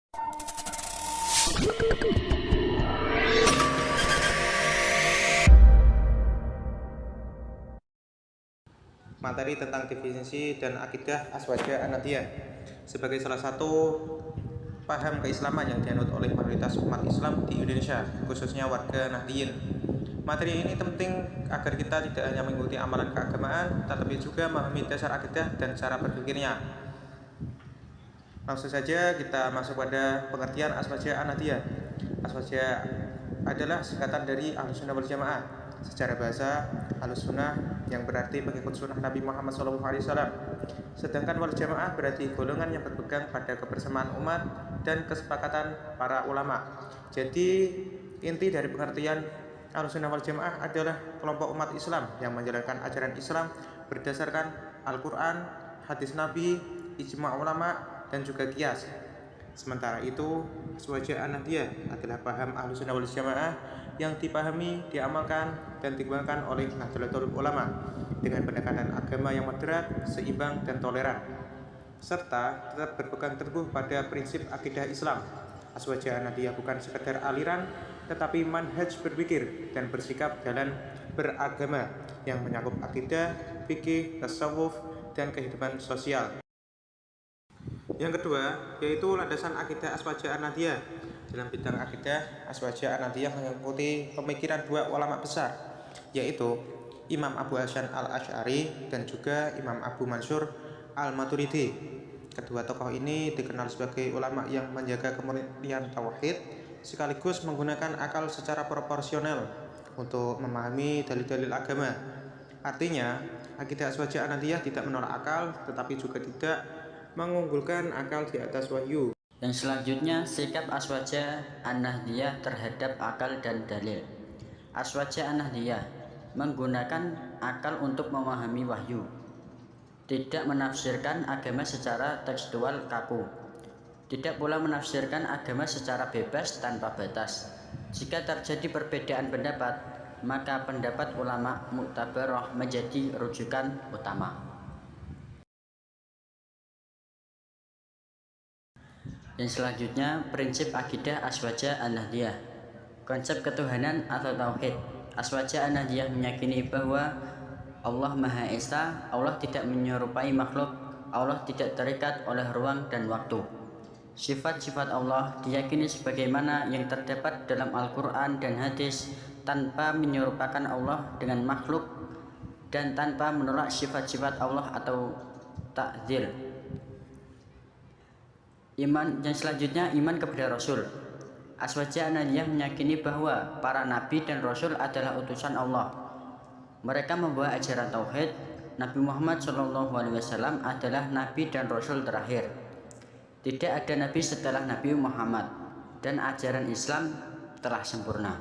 Materi tentang definisi dan akidah Azwajiyah An-Nahdiyah sebagai salah satu paham keislaman yang dianut oleh mayoritas umat Islam di Indonesia, khususnya warga Nahdiyin. Materi ini penting agar kita tidak hanya mengikuti amalan keagamaan, tetapi juga memahami dasar akidah dan cara berpikirnya. Langsung saja kita masuk pada pengertian Azwajiyah An-Nahdiyah. Azwajiyah adalah singkatan dari Ahlussunnah wal Jamaah. Secara bahasa, Ahlussunnah yang berarti pengikut sunnah Nabi Muhammad SAW. Sedangkan wal Jamaah berarti golongan yang berpegang pada kebersamaan umat dan kesepakatan para ulama. Jadi inti dari pengertian Ahlussunnah wal Jamaah adalah kelompok umat Islam yang menjalankan ajaran Islam berdasarkan Al-Quran, hadis Nabi, ijma' ulama, dan juga qiyas. Sementara itu, Azwajiyah An-Nahdiyah adalah paham Ahlussunnah wal Jamaah yang dipahami, diamalkan, dan dikembangkan oleh Nahdlatul Ulama dengan pendekatan agama yang moderat, seimbang, dan toleran, serta tetap berpegang teguh pada prinsip akidah Islam. Azwajiyah An-Nahdiyah bukan sekedar aliran, tetapi manhaj berpikir dan bersikap dalam beragama yang mencakup akidah, fikih, tasawuf, dan kehidupan sosial. Yang kedua, yaitu landasan akidah Azwajiyah An-Nahdiyah. Dalam bidang akidah, Azwajiyah An-Nahdiyah mengikuti pemikiran dua ulama besar, yaitu Imam Abu Hasan Al-Asy'ari dan juga Imam Abu Mansur Al-Maturidi. Kedua tokoh ini dikenal sebagai ulama yang menjaga kemurnian tauhid sekaligus menggunakan akal secara proporsional untuk memahami dalil-dalil agama. Artinya, akidah Azwajiyah An-Nahdiyah tidak menolak akal, tetapi juga tidak mengunggulkan akal di atas wahyu. Yang selanjutnya, sikap Azwajiyah An-Nahdiyah terhadap akal dan dalil. Azwajiyah An-Nahdiyah menggunakan akal untuk memahami wahyu, tidak menafsirkan agama secara tekstual kaku, tidak pula menafsirkan agama secara bebas tanpa batas. Jika terjadi perbedaan pendapat, maka pendapat ulama muktabarah menjadi rujukan utama. Yang selanjutnya, prinsip akidah Azwajiyah An-Nahdiyah. Konsep ketuhanan atau tauhid. Azwajiyah An-Nahdiyah meyakini bahwa Allah Maha Esa, Allah tidak menyerupai makhluk, Allah tidak terikat oleh ruang dan waktu. Sifat-sifat Allah diyakini sebagaimana yang terdapat dalam Al-Quran dan hadis, tanpa menyerupakan Allah dengan makhluk dan tanpa menolak sifat-sifat Allah atau takdzir. Yang selanjutnya, iman kepada Rasul. Azwajiyah An-Nahdiyah meyakini bahwa para nabi dan Rasul adalah utusan Allah. Mereka membawa ajaran tauhid. Nabi Muhammad SAW adalah nabi dan Rasul terakhir. Tidak ada nabi setelah Nabi Muhammad, dan ajaran Islam telah sempurna.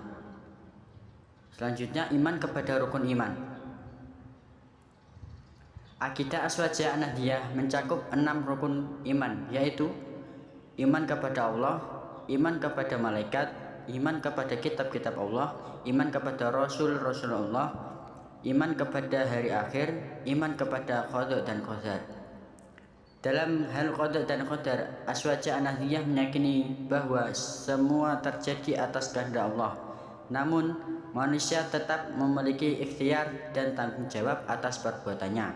Selanjutnya, iman kepada rukun iman. Akidah Azwajiyah An-Nahdiyah mencakup 6 rukun iman, yaitu iman kepada Allah, iman kepada malaikat, iman kepada kitab-kitab Allah, iman kepada Rasulullah, iman kepada hari akhir, iman kepada qada dan qadar. Dalam hal qada dan qadar, Azwajiyah An-Nahdiyah meyakini bahwa semua terjadi atas kehendak Allah. Namun, manusia tetap memiliki ikhtiar dan tanggung jawab atas perbuatannya.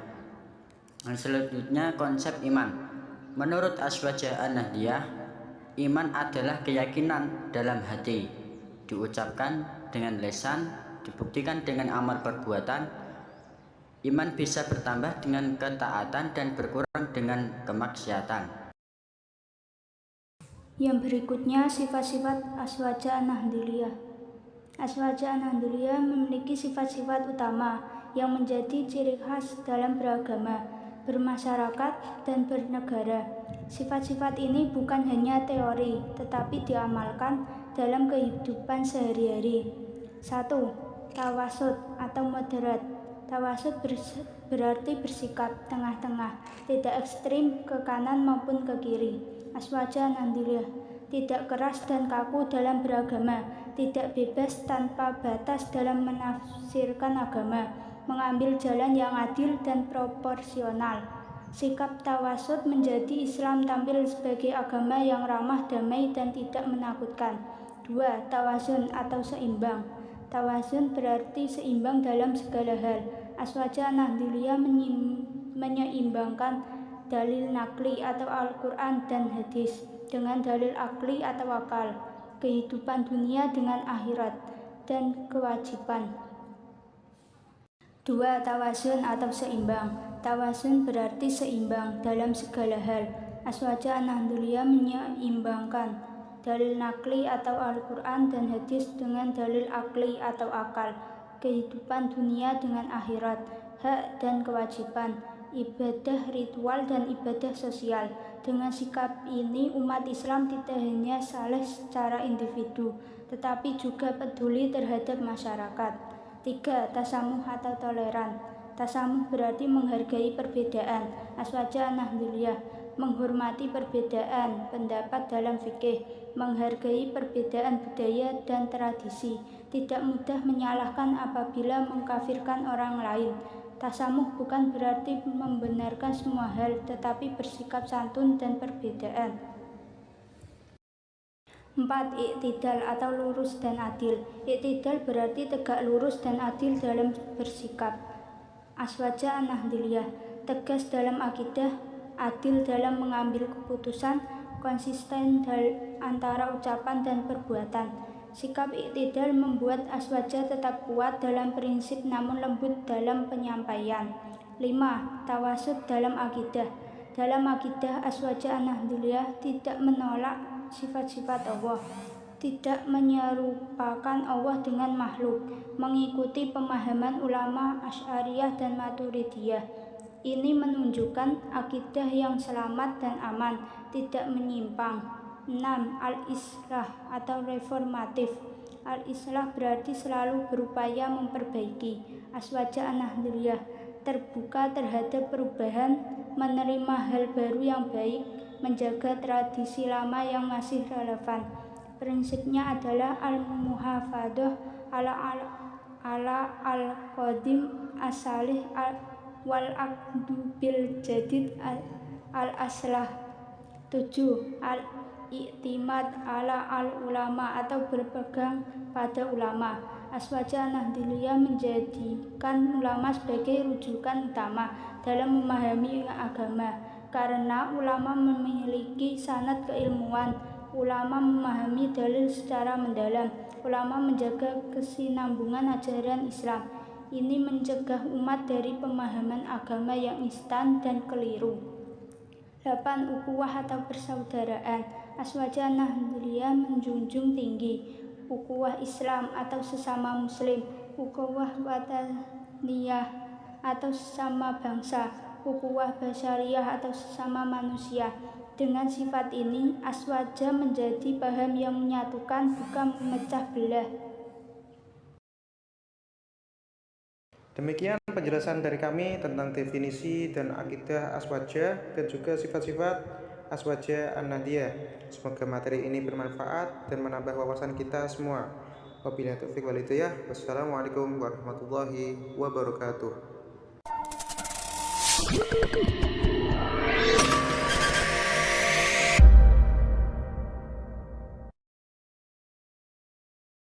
Yang selanjutnya, konsep iman. Menurut Azwajiyah An-Nahdiyah, iman adalah keyakinan dalam hati, diucapkan dengan lisan, dibuktikan dengan amal perbuatan. Iman bisa bertambah dengan ketaatan dan berkurang dengan kemaksiatan. Yang berikutnya, sifat-sifat Azwajiyah An-Nahdiyah. Azwajiyah An-Nahdiyah memiliki sifat-sifat utama yang menjadi ciri khas dalam beragama, bermasyarakat, dan bernegara. Sifat-sifat ini bukan hanya teori, tetapi diamalkan dalam kehidupan sehari-hari. 1. Tawasud atau moderat. Tawasud berarti bersikap tengah-tengah, tidak ekstrim ke kanan maupun ke kiri. Azwajiyah An-Nahdiyah tidak keras dan kaku dalam beragama, tidak bebas tanpa batas dalam menafsirkan agama, mengambil jalan yang adil dan proporsional. Sikap tawasud menjadi Islam tampil sebagai agama yang ramah, damai, dan tidak menakutkan. 2. Tawazun atau seimbang. Tawazun berarti seimbang dalam segala hal. Aswaja Nahdliyah menyeimbangkan dalil nakli atau Al-Quran dan hadis dengan dalil akli atau akal, kehidupan dunia dengan akhirat, dan kewajiban. 2. Tawazun atau seimbang. Tawazun berarti seimbang dalam segala hal. Aswaja Nahdliyah menyeimbangkan dalil nakli atau Al-Quran dan hadis dengan dalil akli atau akal, kehidupan dunia dengan akhirat, hak dan kewajiban, ibadah ritual dan ibadah sosial. Dengan sikap ini umat Islam tidak hanya saleh secara individu, tetapi juga peduli terhadap masyarakat. 3. Tasamuh atau toleran. Tasamuh berarti menghargai perbedaan. Aswaja Nahdliyah menghormati perbedaan pendapat dalam fikih, menghargai perbedaan budaya dan tradisi, tidak mudah menyalahkan apabila mengkafirkan orang lain. Tasamuh bukan berarti membenarkan semua hal, tetapi bersikap santun dan perbedaan. 4. Iktidal atau lurus dan adil. Iktidal berarti tegak lurus dan adil dalam bersikap. Aswaja Nahdliyah tegas dalam akidah, adil dalam mengambil keputusan, konsisten antara ucapan dan perbuatan. Sikap iktidal membuat Aswaja tetap kuat dalam prinsip namun lembut dalam penyampaian. 5. Tawasud dalam akidah. Dalam akidah Aswaja Nahdliyah tidak menolak sifat-sifat Allah, tidak menyerupakan Allah dengan makhluk, mengikuti pemahaman ulama Asy'ariyah dan Maturidiyah. Ini menunjukkan akidah yang selamat dan aman, tidak menyimpang. 6. Al-Islah atau reformatif. Al-Islah berarti selalu berupaya memperbaiki. Aswaja Nahdliyah terbuka terhadap perubahan, menerima hal baru yang baik, menjaga tradisi lama yang masih relevan. Prinsipnya adalah al-muhafadzah ala al-qadim as-salih wal aqdu bil jadid al-aslah. 7. Al-i'timad ala al-ulama atau berpegang pada ulama. Aswaja Nahdliyah menjadikan ulama sebagai rujukan utama dalam memahami agama, karena ulama memiliki sanad keilmuan. Ulama memahami dalil secara mendalam. Ulama menjaga kesinambungan ajaran Islam. Ini mencegah umat dari pemahaman agama yang instan dan keliru. 8. Ukhuwah atau persaudaraan. Aswaja Nahdliyah menjunjung tinggi ukhuwah Islam atau sesama muslim, ukhuwah wataniyah atau sesama bangsa, ukhuwah basyariyah atau sesama manusia. Dengan sifat ini, Aswaja menjadi paham yang menyatukan, bukan memecah belah. Demikian penjelasan dari kami tentang definisi dan akidah Aswaja dan juga sifat-sifat Aswaja An-Nahdliyah. Semoga materi ini bermanfaat dan menambah wawasan kita semua. Wabillahi taufiq wal hidayah. Wassalamualaikum warahmatullahi wabarakatuh.